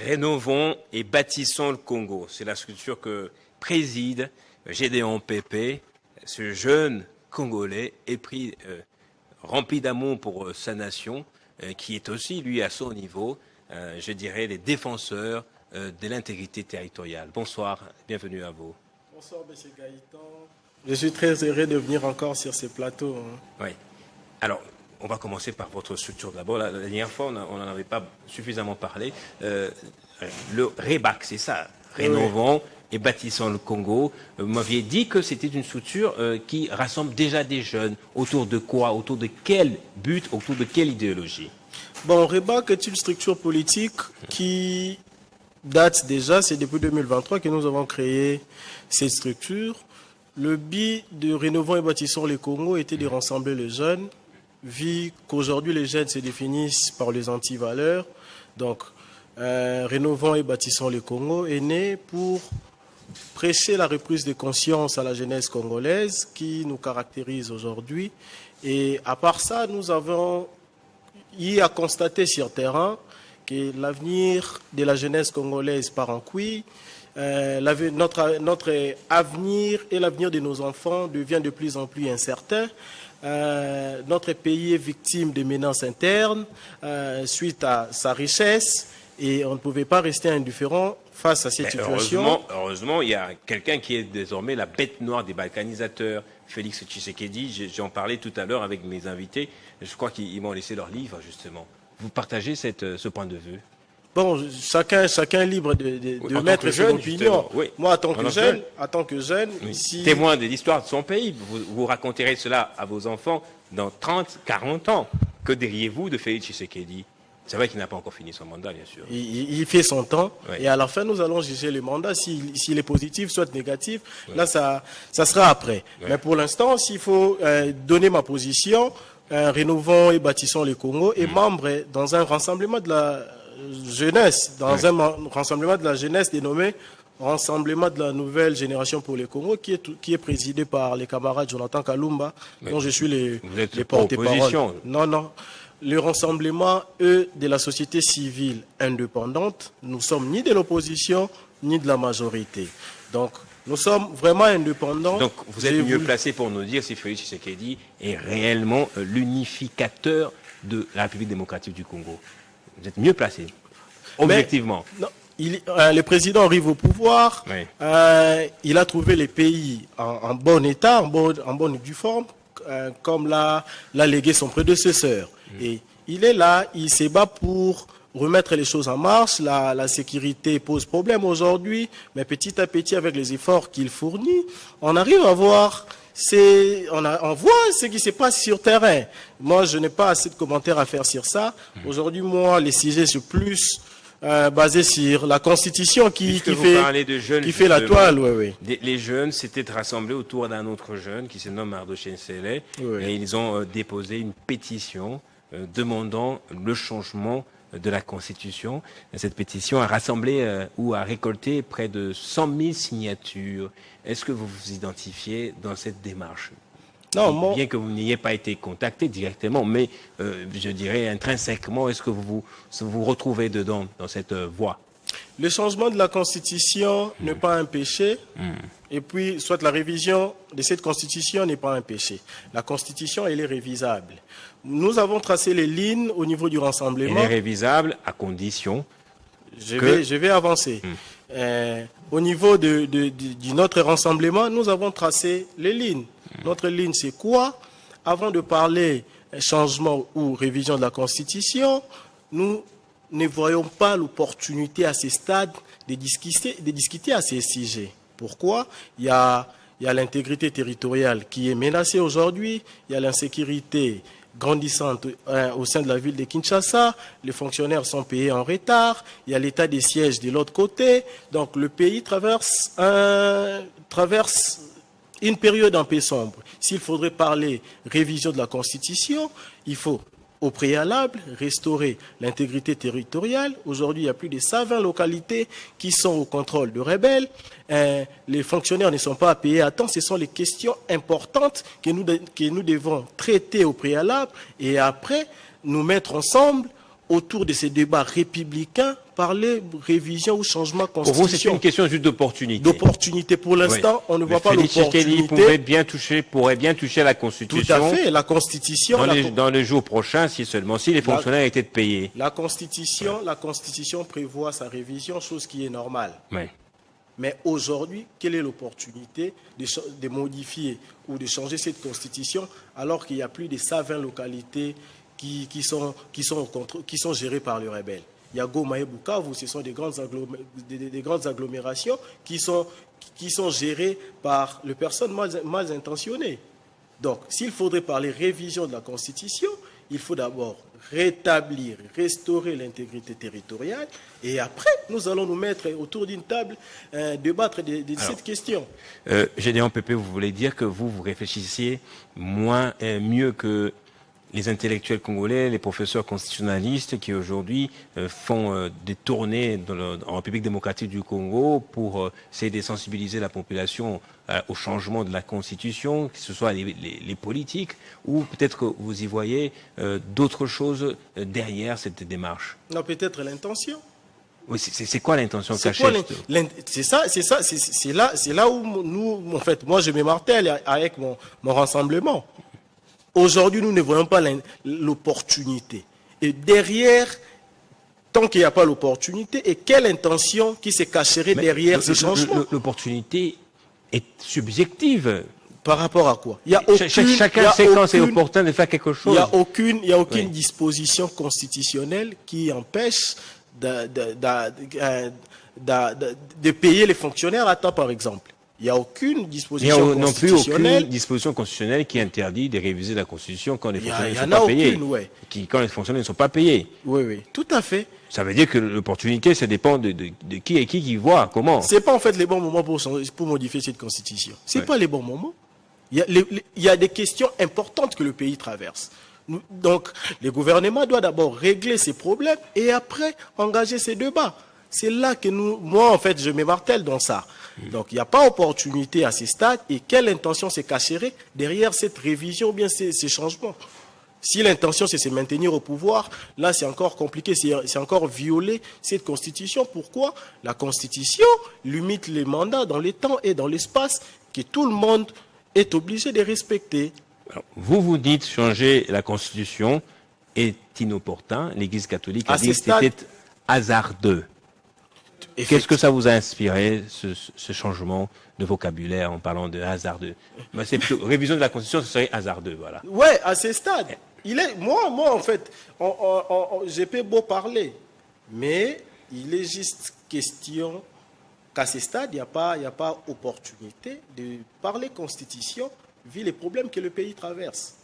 Rénovons et bâtissons le Congo. C'est la structure que préside Gédéon Pépé, ce jeune Congolais épris, rempli d'amour pour sa nation, qui est aussi, lui, à son niveau, je dirais, les défenseurs de l'intégrité territoriale. Bonsoir, bienvenue à vous. Bonsoir, M. Gaëtan. Je suis très heureux de venir encore sur ce plateau. Oui. Alors, on va commencer par votre structure d'abord. La dernière fois, on n'en avait pas suffisamment parlé. Le REBAC, c'est ça. Rénovons et bâtissons le Congo. Vous m'aviez dit que c'était une structure qui rassemble déjà des jeunes. Autour de quoi? Autour de quel but? Autour de quelle idéologie? Bon, REBAC est une structure politique qui date déjà, c'est depuis 2023 que nous avons créé cette structure. Le but de Rénovons et bâtissons le Congo était de rassembler les jeunes, vu qu'aujourd'hui les jeunes se définissent par les antivaleurs. Donc, Rénovons et bâtissons le Congo est né pour prêcher la reprise de conscience à la jeunesse congolaise qui nous caractérise aujourd'hui. Et à part ça, nous avons eu à constater sur terrain que l'avenir de la jeunesse congolaise part en couille. Notre avenir et l'avenir de nos enfants devient de plus en plus incertain. Notre pays est victime de menaces internes suite à sa richesse et on ne pouvait pas rester indifférent face à cette situation. Heureusement, il y a quelqu'un qui est désormais la bête noire des balkanisateurs, Félix Tshisekedi. J'en parlais tout à l'heure avec mes invités. Je crois qu'ils m'ont laissé leur livre, justement. Vous partagez ce point de vue? Bon, chacun est libre de mettre son opinion. Oui. Moi, en tant que jeune, oui. Témoin de l'histoire de son pays, vous raconterez cela à vos enfants dans 30, 40 ans. Que diriez-vous de Félix Tshisekedi? C'est vrai qu'il n'a pas encore fini son mandat, bien sûr. Il fait son temps, oui. Et à la fin, nous allons juger le mandat. S'il est positif, soit négatif, oui. Là, ça sera après. Oui. Mais pour l'instant, s'il faut donner ma position, Rénovons et bâtissons le Congo est membre dans un rassemblement de la jeunesse, un rassemblement de la jeunesse dénommé Rassemblement de la nouvelle génération pour le Congo, qui est présidé par les camarades Jonathan Kalumba, dont je suis les porte-parole. Non. Le rassemblement, de la société civile indépendante, nous sommes ni de l'opposition, ni de la majorité. Donc, nous sommes vraiment indépendants. Donc, vous êtes mieux placé pour nous dire si Félix Tshisekedi est réellement l'unificateur de la République démocratique du Congo. Vous êtes mieux placé, objectivement. Mais, non, le président arrive au pouvoir, oui. Il a trouvé les pays en bon état, en bonne due forme, comme l'a légué son prédécesseur. Et il est là, il se bat pour remettre les choses en marche. La sécurité pose problème aujourd'hui, mais petit à petit, avec les efforts qu'il fournit, on arrive à voir, on voit ce qui se passe sur terrain. Moi, je n'ai pas assez de commentaires à faire sur ça. Aujourd'hui, moi, les sujets sont plus basés sur la Constitution qui fait la toile. Oui. Les jeunes s'étaient rassemblés autour d'un autre jeune qui se nomme Ardoche Nsele, oui. Et ils ont déposé une pétition demandant le changement de la Constitution. Cette pétition a rassemblé ou a récolté près de 100 000 signatures. Est-ce que vous vous identifiez dans cette démarche? Non, bien que vous n'ayez pas été contacté directement, mais je dirais intrinsèquement, est-ce que vous vous retrouvez dedans, dans cette voie? Le changement de la Constitution n'est pas un péché, et puis soit la révision de cette Constitution n'est pas un péché. La Constitution, elle est révisable. Nous avons tracé les lignes au niveau du rassemblement. Elle est révisable à condition Je vais avancer. Au niveau de notre rassemblement, nous avons tracé les lignes. Notre ligne, c'est quoi? Avant de parler changement ou révision de la Constitution, nous ne voyons pas l'opportunité à ce stade de discuter à ces sujets. Pourquoi? Il y a l'intégrité territoriale qui est menacée aujourd'hui, il y a l'insécurité grandissante au sein de la ville de Kinshasa, les fonctionnaires sont payés en retard, il y a l'état des sièges de l'autre côté, donc le pays traverse une période un peu sombre. S'il faudrait parler révision de la Constitution, il faut au préalable restaurer l'intégrité territoriale. Aujourd'hui, il y a plus de 120 localités qui sont au contrôle de rebelles. Les fonctionnaires ne sont pas payés à temps. Ce sont les questions importantes que nous devons traiter au préalable et après nous mettre ensemble autour de ces débats républicains, parler révision ou changement Pour constitution. vous, c'est une question juste d'opportunité. D'opportunité. Pour l'instant, on ne voit pas l'opportunité. pourrait bien toucher à la Constitution. Tout à fait. La Constitution. Dans les jours prochains, si les fonctionnaires étaient payés. La Constitution prévoit sa révision, chose qui est normale. Oui. Mais aujourd'hui, quelle est l'opportunité de modifier ou de changer cette Constitution alors qu'il y a plus de 120 localités qui sont gérées par les rebelles? Il y a Goma et Bukavu, ce sont des grandes agglomérations qui sont gérées par les personnes mal intentionnées. Donc, s'il faudrait parler révision de la Constitution, il faut d'abord rétablir, restaurer l'intégrité territoriale, et après, nous allons nous mettre autour d'une table, débattre de cette question. Gédéon Pépé, vous voulez dire que vous réfléchissiez mieux que les intellectuels congolais, les professeurs constitutionnalistes qui aujourd'hui font des tournées en République démocratique du Congo pour essayer de sensibiliser la population au changement de la Constitution, que ce soit les politiques, ou peut-être que vous y voyez d'autres choses derrière cette démarche? Non, peut-être l'intention. Oui, c'est quoi l'intention cachée? C'est là où nous, en fait, moi je me martèle avec mon rassemblement. Aujourd'hui, nous ne voyons pas l'opportunité. Et derrière, tant qu'il n'y a pas l'opportunité, et quelle intention qui se cacherait derrière ce changement? L'opportunité est subjective. Par rapport à quoi? Chacun sait quand c'est opportun de faire quelque chose. Il n'y a aucune disposition constitutionnelle qui empêche de payer les fonctionnaires à temps, par exemple. Il n'y a aucune disposition constitutionnelle. Non plus aucune disposition constitutionnelle qui interdit de réviser la Constitution quand les fonctionnaires ne sont pas payés. Quand les fonctionnaires ne sont pas payés. Oui, tout à fait. Ça veut dire que l'opportunité, ça dépend de qui et qui voit, comment. Ce n'est pas en fait les bons moments pour modifier cette Constitution. Ce n'est pas les bons moments. Il y a des questions importantes que le pays traverse. Donc, le gouvernement doit d'abord régler ces problèmes et après engager ces débats. C'est là que moi, en fait, je me martèle dans ça. Donc, il n'y a pas opportunité à ces stades. Et quelle intention se cacherait derrière cette révision ou bien ces changements? Si l'intention, c'est se maintenir au pouvoir, là, c'est encore compliqué. C'est encore violer cette Constitution. Pourquoi? La Constitution limite les mandats dans les temps et dans l'espace que tout le monde est obligé de respecter. Alors, vous dites changer la Constitution est inopportun. L'Église catholique a dit que c'était hasardeux. Qu'est-ce que ça vous a inspiré, ce changement de vocabulaire en parlant de hasardeux? C'est plutôt révision de la Constitution, ce serait hasardeux, voilà. Ouais, à ce stade. Moi, en fait, j'ai pas beau parler, mais il est juste question qu'à ce stade, il n'y a pas opportunité de parler Constitution vu les problèmes que le pays traverse.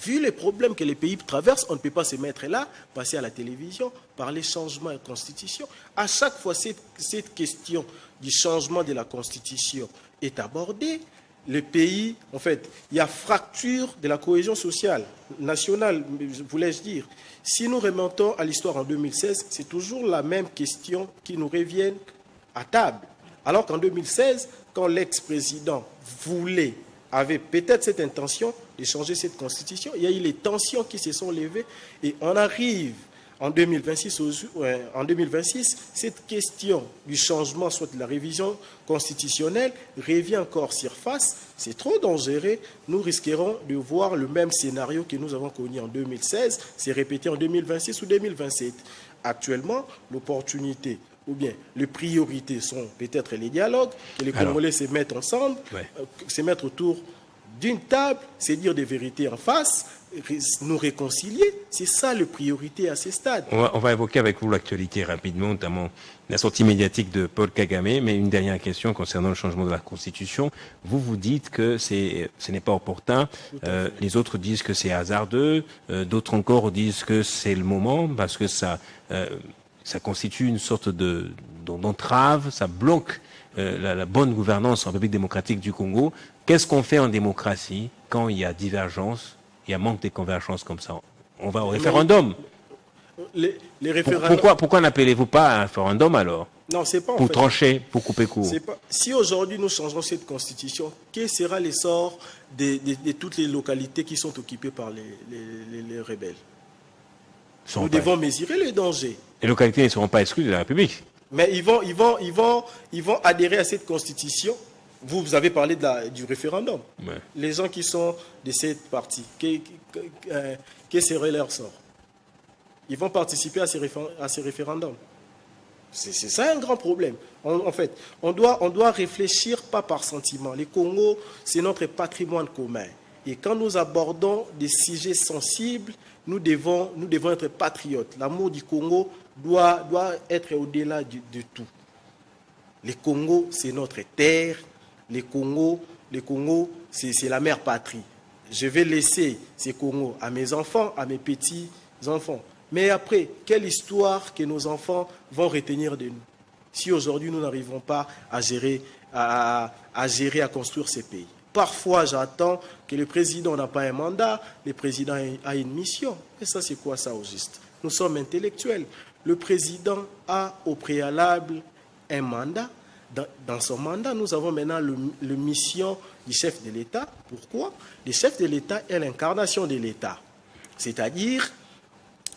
Vu les problèmes que les pays traversent, on ne peut pas se mettre là, passer à la télévision, parler changement de Constitution. À chaque fois, cette question du changement de la Constitution est abordée. Le pays, en fait, il y a fracture de la cohésion sociale, nationale, voulais-je dire. Si nous remontons à l'histoire en 2016, c'est toujours la même question qui nous revient à table. Alors qu'en 2016, quand l'ex-président avait peut-être cette intention de changer cette constitution, il y a eu les tensions qui se sont levées et on arrive en 2026, cette question du changement, soit de la révision constitutionnelle, revient encore surface. C'est trop dangereux. Nous risquerons de voir le même scénario que nous avons connu en 2016 se répéter en 2026 ou 2027. Actuellement, l'opportunité ou bien les priorités sont peut-être les dialogues, que les Congolais se mettent ensemble, se mettre autour d'une table, se dire des vérités en face, nous réconcilier. C'est ça la priorité à ces stades. On va évoquer avec vous l'actualité rapidement, notamment la sortie médiatique de Paul Kagame, mais une dernière question concernant le changement de la Constitution. Vous dites que ce n'est pas opportun, les autres disent que c'est hasardeux, d'autres encore disent que c'est le moment, parce que ça constitue une sorte d'entrave, ça bloque la bonne gouvernance en République démocratique du Congo. Qu'est-ce qu'on fait en démocratie quand il y a divergence, il y a manque de convergence comme ça? On va au référendum. Les référendums... Pourquoi n'appelez-vous pas à un référendum alors? Non, c'est pas pour trancher, pour couper court. Si aujourd'hui nous changeons cette constitution, quel sera l'essor de toutes les localités qui sont occupées par les rebelles? Nous devons mesurer les dangers. Les localités ne seront pas exclues de la République. Mais ils vont adhérer à cette constitution. Vous avez parlé du référendum. Ouais. Les gens qui sont de cette partie, quel serait leur sort? Ils vont participer à ces référendums. C'est ça un grand problème. En fait, on doit réfléchir pas par sentiment. Les Congos, c'est notre patrimoine commun. Et quand nous abordons des sujets sensibles, nous devons être patriotes. L'amour du Congo doit être au-delà de tout. Les Congos, c'est notre terre. Les Congos, c'est la mère patrie. Je vais laisser ces Congos à mes enfants, à mes petits-enfants. Mais après, quelle histoire que nos enfants vont retenir de nous si aujourd'hui nous n'arrivons pas à gérer, à construire ces pays? Parfois, j'attends que le président n'a pas un mandat, le président a une mission. Et ça, c'est quoi ça au juste? Nous sommes intellectuels. Le président a au préalable un mandat. Dans son mandat, nous avons maintenant la mission du chef de l'État. Pourquoi? Le chef de l'État est l'incarnation de l'État. C'est-à-dire,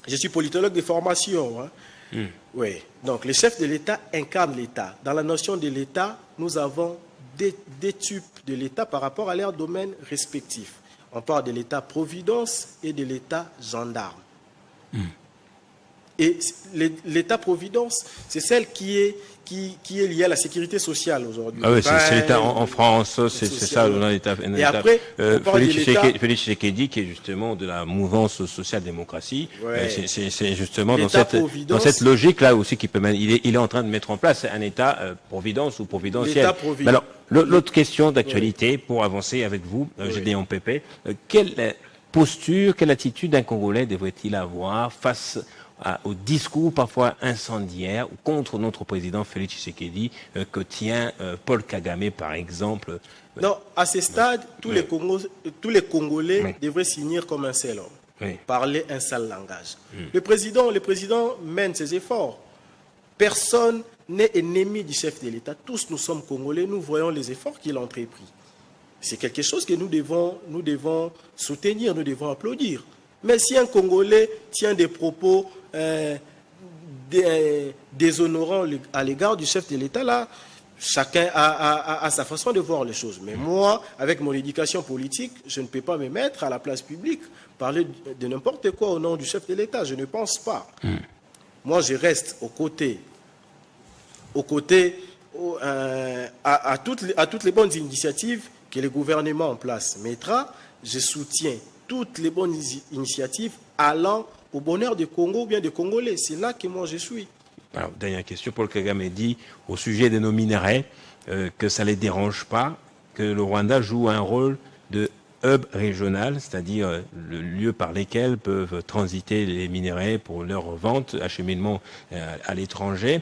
je suis politologue de formation. Hein. Oui. Donc, le chef de l'État incarne l'État. Dans la notion de l'État, nous avons des types de l'État par rapport à leurs domaines respectifs. On parle de l'État-providence et de l'État-gendarme. Et l'État-providence, c'est celle qui est liée à la sécurité sociale aujourd'hui. Ah oui, c'est l'État en France, c'est ça, l'État. Et après, on parle de l'État... Félix Tshisekedi, qui est justement de la mouvance social-démocratie, ouais. C'est justement dans cette logique-là aussi qu'il peut mettre. Il est en train de mettre en place un État-providence ou providentiel. Alors, l'autre question d'actualité, pour avancer avec vous, Gédéon Pépé, quelle posture, quelle attitude un Congolais devrait-il avoir face au discours parfois incendiaire contre notre président Félix Tshisekedi que tient Paul Kagame, par exemple? Non, à ce stade, tous les Congolais devraient signer comme un seul homme, parler un seul langage. Le président mène ses efforts. Personne n'est ennemi du chef de l'État. Tous nous sommes Congolais, nous voyons les efforts qu'il a entrepris. C'est quelque chose que nous devons soutenir, nous devons applaudir. Mais si un Congolais tient des propos déshonorants à l'égard du chef de l'État, là, chacun a sa façon de voir les choses. Mais moi, avec mon éducation politique, je ne peux pas me mettre à la place publique, parler de n'importe quoi au nom du chef de l'État. Je ne pense pas. Moi, je reste à toutes les bonnes initiatives que le gouvernement en place mettra. Je soutiens toutes les bonnes initiatives allant au bonheur du Congo ou bien des Congolais. C'est là que moi je suis. Alors, dernière question, Paul Kagame dit au sujet de nos minerais que ça ne les dérange pas, que le Rwanda joue un rôle de hub régional, c'est-à-dire le lieu par lequel peuvent transiter les minerais pour leur vente, acheminement à l'étranger,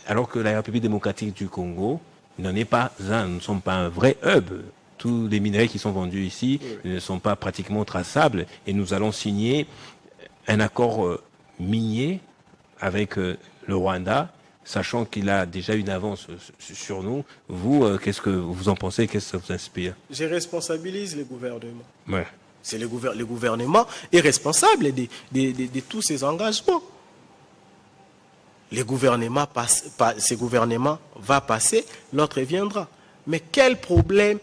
alors que la République démocratique du Congo n'en est pas un, nous ne sommes pas un vrai hub. Tous les minerais qui sont vendus ici ne sont pas pratiquement traçables et nous allons signer un accord minier avec le Rwanda, sachant qu'il a déjà une avance sur nous. Vous, qu'est-ce que vous en pensez? Qu'est-ce que ça vous inspire? Je responsabilise le gouvernement. Ouais. C'est le gouvernement est responsable de tous ces engagements. Ce gouvernement va passer, l'autre viendra. Mais quel problème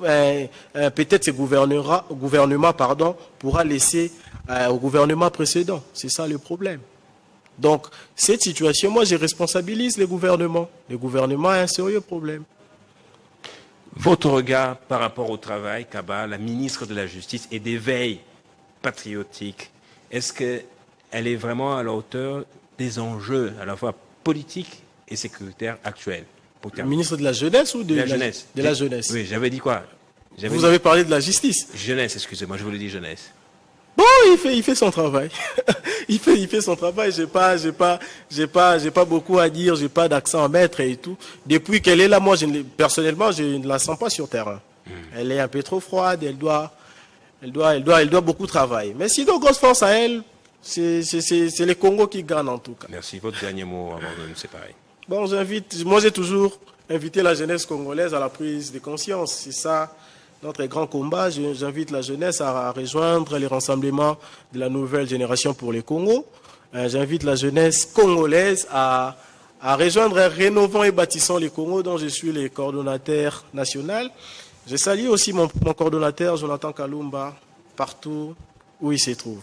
peut-être ce gouvernement pourra laisser au gouvernement précédent. C'est ça le problème. Donc, cette situation, moi, je responsabilise le gouvernement. Le gouvernement a un sérieux problème. Votre regard par rapport au travail, Kaba, la ministre de la Justice et des veilles patriotiques, est-ce qu'elle est vraiment à la hauteur des enjeux à la fois politiques et sécuritaires actuels? Le ministre de la Jeunesse ou de la Jeunesse? De la Jeunesse. Oui, j'avais dit quoi? Vous avez parlé de la justice. Jeunesse, excusez-moi, je voulais dire jeunesse. Bon, il fait son travail. il fait son travail. J'ai pas beaucoup à dire. J'ai pas d'accent à mettre et tout. Depuis qu'elle est là, moi, personnellement, je ne la sens pas sur terrain. Elle est un peu trop froide. Elle doit beaucoup travailler. Mais sinon, grosse force à elle, c'est le Congo qui gagne en tout cas. Merci. Votre dernier mot avant de nous séparer. Bon, moi j'ai toujours invité la jeunesse congolaise à la prise de conscience. notre grand combat. J'invite la jeunesse à rejoindre les rassemblements de la nouvelle génération pour le Congo. J'invite la jeunesse congolaise à rejoindre Rénovons et Bâtissons le Congo, dont je suis le coordonnateur national. Je salue aussi mon coordonnateur, Jonathan Kalumba, partout où il se trouve.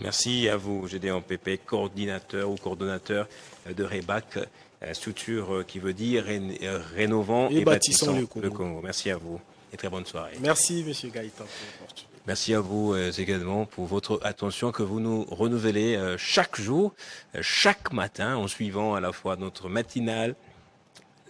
Merci à vous, Gédéon Pépé, coordinateur ou coordonnateur de REBAC, structure qui veut dire Rénovons et Bâtissons le Congo. Merci à vous et très bonne soirée. Merci, M. Gaëtan. Merci à vous également pour votre attention que vous nous renouvelez chaque jour, chaque matin, en suivant à la fois notre matinale,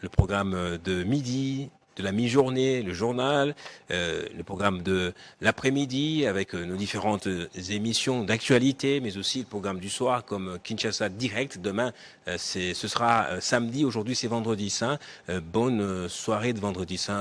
le programme de midi, de la mi-journée, le journal, le programme de l'après-midi avec nos différentes émissions d'actualité, mais aussi le programme du soir comme Kinshasa Direct. Demain, ce sera samedi, aujourd'hui c'est vendredi saint. Bonne soirée de vendredi saint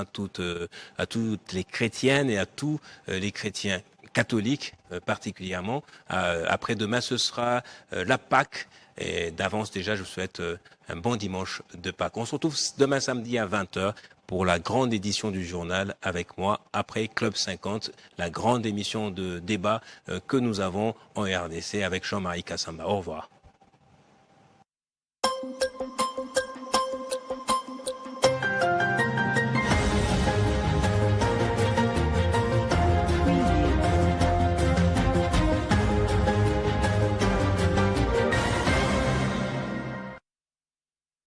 à toutes les chrétiennes et à tous les chrétiens catholiques particulièrement. Après-demain, ce sera la Pâque. Et d'avance déjà, je vous souhaite un bon dimanche de Pâques. On se retrouve demain samedi à 20h pour la grande édition du journal avec moi, après Club 50, la grande émission de débat que nous avons en RDC avec Jean-Marie Kassamba. Au revoir.